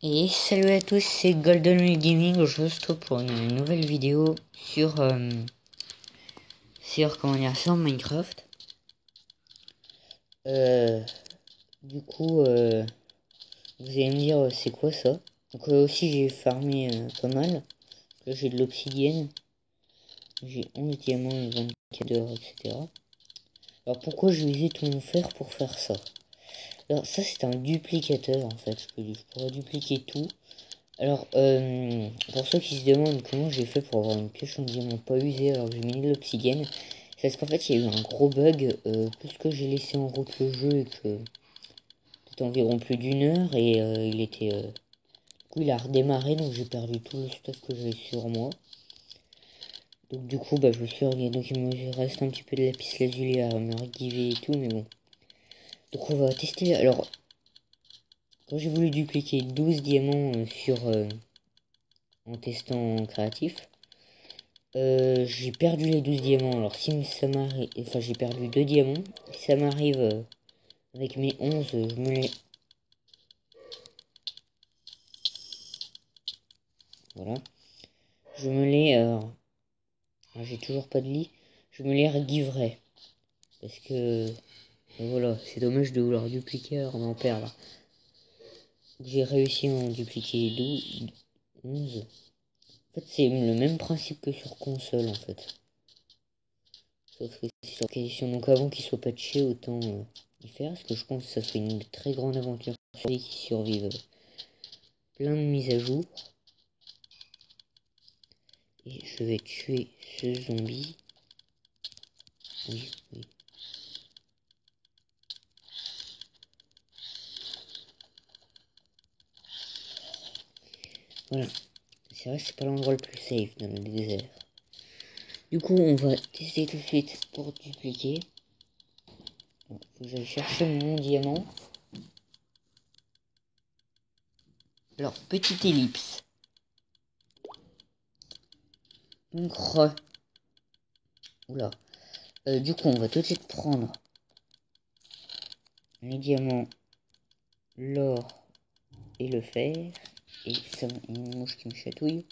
Et salut à tous, c'est Golden Wheel Gaming. Je vous retrouve pour une nouvelle vidéo sur sur Minecraft. Du coup, vous allez me dire c'est quoi ça. Donc aussi j'ai farmé pas mal. Là j'ai de l'obsidienne, j'ai 11 diamants et 24 d'or, etc. Alors pourquoi je vais tout mon fer pour faire ça? Alors ça c'est un duplicateur en fait. Je pourrais dupliquer tout. Alors, pour ceux qui se demandent comment j'ai fait pour avoir une pioche en diamant pas usée alors que j'ai mis de l'obsidienne, c'est parce qu'en fait il y a eu un gros bug, puisque j'ai laissé en route le jeu et que c'était environ plus d'une heure et du coup il a redémarré donc j'ai perdu tout le stuff que j'avais sur moi. Donc du coup je me suis regardé, donc il me reste un petit peu de lapis lazuli à me regiver et tout mais bon. Donc on va tester, alors quand j'ai voulu dupliquer 12 diamants en testant créatif. J'ai perdu les 12 diamants. Alors, si ça m'arrive. Enfin, j'ai perdu 2 diamants. Si ça m'arrive avec mes 11, je me les. Voilà. Je me les. J'ai toujours pas de lit. Je me les regiverai. Parce que. Voilà, c'est dommage de vouloir dupliquer alors d'en perdre. J'ai réussi à en dupliquer 11. En fait, c'est le même principe que sur console en fait. Sauf que c'est sur question. Donc, avant qu'il soit patché, autant y faire. Parce que je pense que ça serait une très grande aventure pour ceux qui survivent. Plein de mises à jour. Et je vais tuer ce zombie. Oui, oui. Voilà. C'est vrai que c'est pas l'endroit le plus safe dans le désert. Du coup, on va tester tout de suite pour dupliquer. Bon, faut que j'aille chercher mon diamant. Alors, petite ellipse. Donc, oula. Du coup, on va tout de suite prendre les diamants, l'or et le fer. Et ça, une mouche qui me chatouille.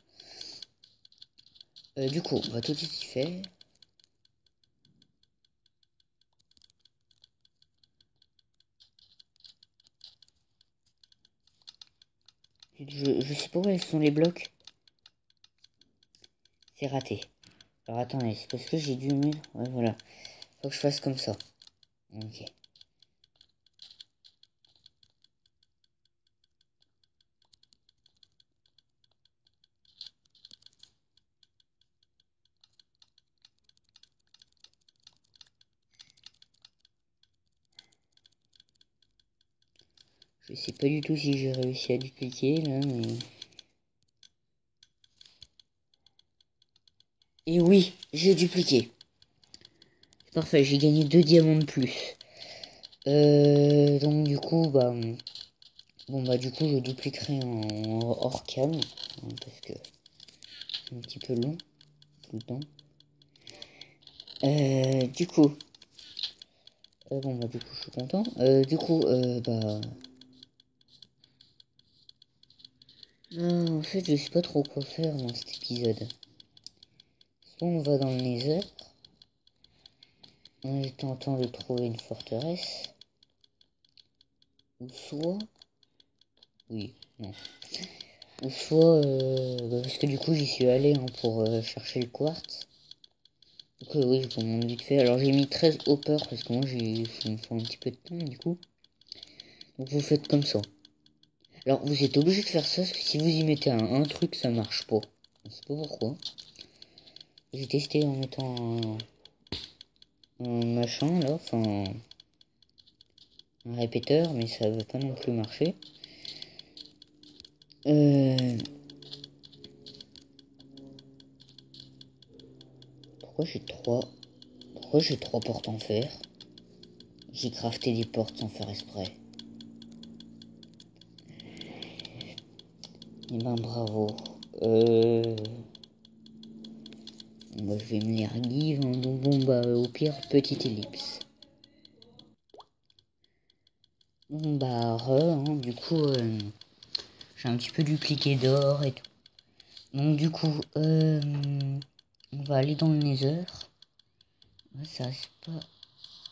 Du coup, on va tout de suite y faire. Je sais pas où elles sont les blocs. C'est raté. Alors attendez, c'est parce que j'ai dû mettre. Ouais, voilà. Faut que je fasse comme ça. Ok. Je sais pas du tout si j'ai réussi à dupliquer là, mais. Et oui, j'ai dupliqué. C'est parfait, j'ai gagné 2 diamants de plus. Donc du coup, du coup, je dupliquerai en hors cam, hein, parce que c'est un petit peu long tout le temps. Du coup, du coup, je suis content. Non, en fait, je sais pas trop quoi faire dans cet épisode. Soit on va dans le Nether, en tentant de trouver une forteresse, ou soit, oui, non, ou soit, parce que du coup j'y suis allé hein, pour chercher le quartz. Donc oui, je vous montre vite fait. Alors j'ai mis 13 hoppers parce que moi il me faut un petit peu de temps du coup. Donc vous faites comme ça. Alors vous êtes obligé de faire ça parce que si vous y mettez un truc ça marche pas. Je sais pas pourquoi. J'ai testé en mettant un machin là, enfin un répéteur, mais ça veut pas non plus marcher. Pourquoi j'ai trois portes en fer? J'ai crafté des portes sans faire exprès. Eh ben bravo. Je vais me les reguiver, hein. Donc au pire, petite ellipse. Du coup, J'ai un petit peu dupliqué d'or et tout. Donc du coup, on va aller dans le Nether. Ouais, ça reste pas...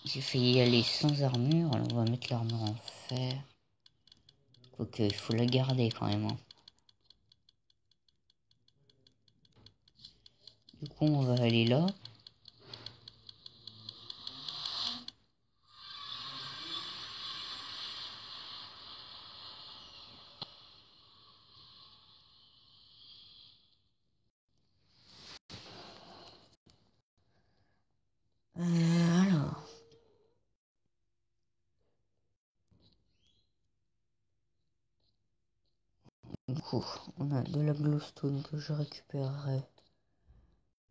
J'ai failli y aller sans armure. Alors on va mettre l'armure en fer. Quoique, il faut la garder quand même. Hein. Du coup, on va aller là. Alors... Du coup, on a de la glowstone que je récupérerai.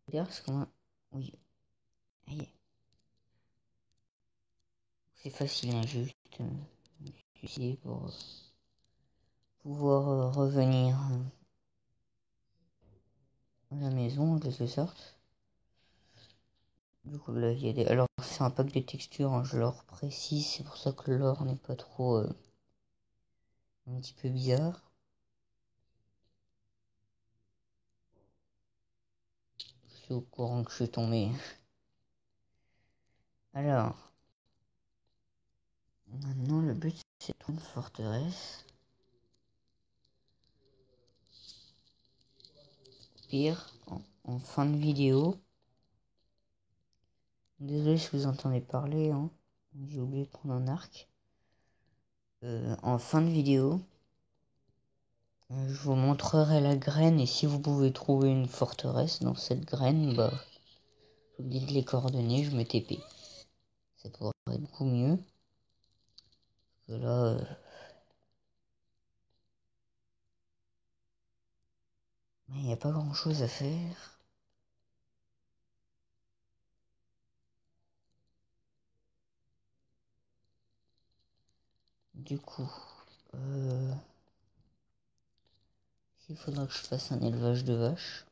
D'ailleurs, parce qu'on a... Oui. Aïe. C'est facile, hein, juste suicider pour pouvoir revenir à la maison, en quelque sorte. Du coup, là, il y a des... Alors, c'est un pack de textures, hein, je leur précise. C'est pour ça que l'or n'est pas trop... un petit peu bizarre. Je suis au courant que je suis tombé. Alors... Maintenant, le but, c'est de trouver une forteresse. Pire, en fin de vidéo. Désolé si vous entendez parler, hein. J'ai oublié de prendre un arc. En fin de vidéo, je vous montrerai la graine et si vous pouvez trouver une forteresse dans cette graine, bah, vous me dites les coordonnées, je me TP. Ça pourrait être beaucoup mieux. Parce que là, il n'y a pas grand chose à faire. Du coup, il faudra que je fasse un élevage de vaches.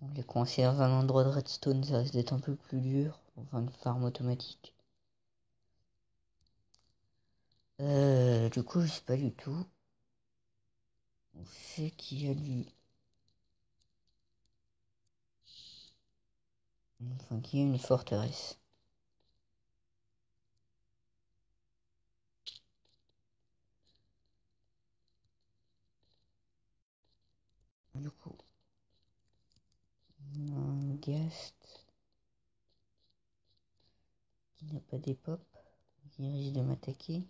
On les conserve à un endroit de redstone, ça risque d'être un peu plus dur. Enfin, une farm automatique. Du coup, je sais pas du tout. On sait qu'il y a du... Enfin, qu'il y a une forteresse. Du coup, on a un guest qui n'a pas des pop, qui risque de m'attaquer.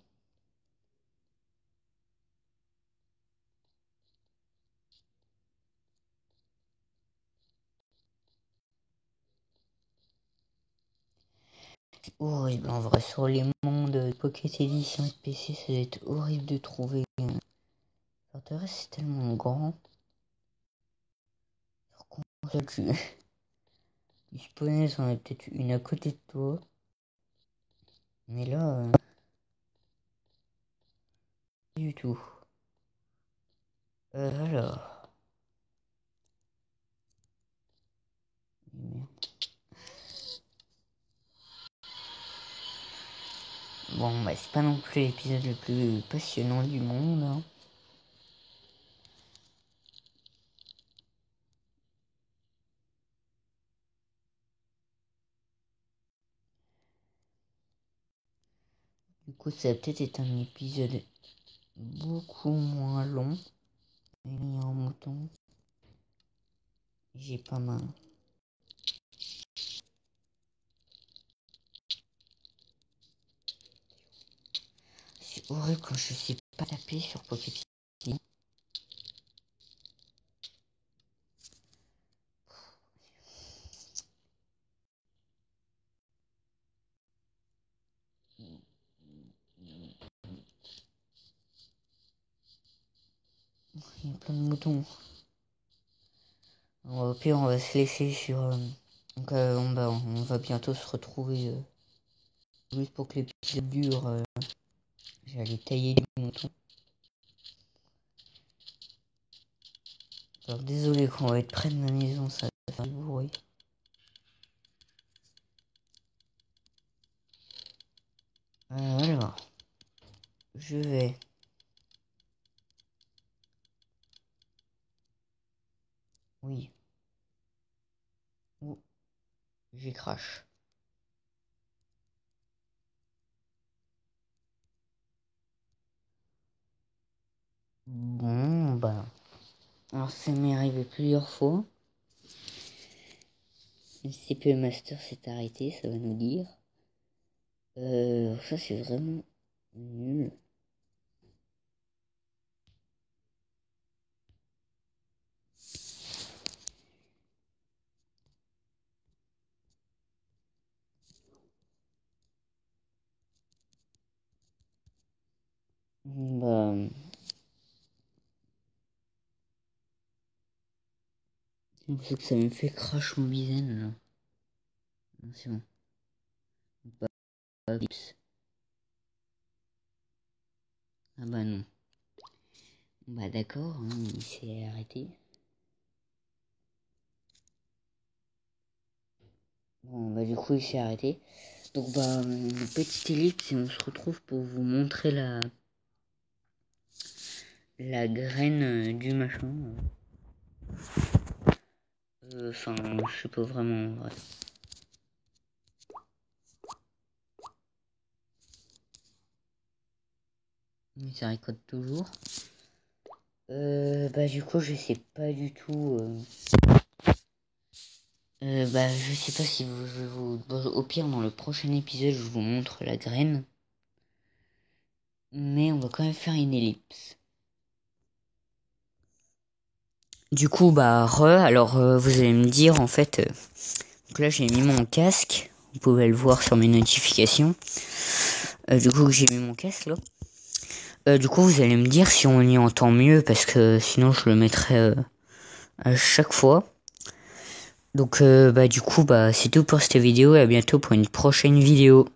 C'est horrible en vrai, sur les mondes Pocket Edition et PC, ça doit être horrible de trouver. La forteresse, c'est tellement grand. Sur console, tu spawnais, on a peut-être une à côté de toi. Mais là, pas du tout. Alors. Merde. Bon, bah, c'est pas non plus l'épisode le plus passionnant du monde. Hein. Du coup, ça va peut-être être un épisode beaucoup moins long. Et là, il y a un mouton. J'ai pas mal. C'est horrible quand je sais pas taper sur Pocket Edition. Il y a plein de moutons. Au pire, on va se laisser sur... Donc, on va bientôt se retrouver. Juste pour que l'épisode dure, j'allais tailler du mouton. Alors, désolé, quand on va être près de ma maison, ça va faire du bruit. Alors, je vais Oui. Oh, j'ai crash. Bon, bah. Alors, ça m'est arrivé plusieurs fois. Le CPE Master s'est arrêté, ça va nous dire. Ça, c'est vraiment nul. Bah. C'est que ça me fait crash mon bizen là. Non, c'est bon. Bah, oups. Ah bah non. Bah d'accord, hein, il s'est arrêté. Bon bah du coup il s'est arrêté. Donc bah petite ellipse et on se retrouve pour vous montrer la graine du machin. Enfin je sais pas vraiment. Ouais. Mais ça récolte toujours. Bah du coup je sais pas du tout. Bah je sais pas si au pire dans le prochain épisode je vous montre la graine. Mais on va quand même faire une ellipse. Du coup bah alors vous allez me dire en fait. Donc là j'ai mis mon casque. Vous pouvez le voir sur mes notifications. Du coup j'ai mis mon casque là. Du coup vous allez me dire si on y entend mieux parce que sinon je le mettrai à chaque fois. Donc bah du coup bah c'est tout pour cette vidéo et à bientôt pour une prochaine vidéo.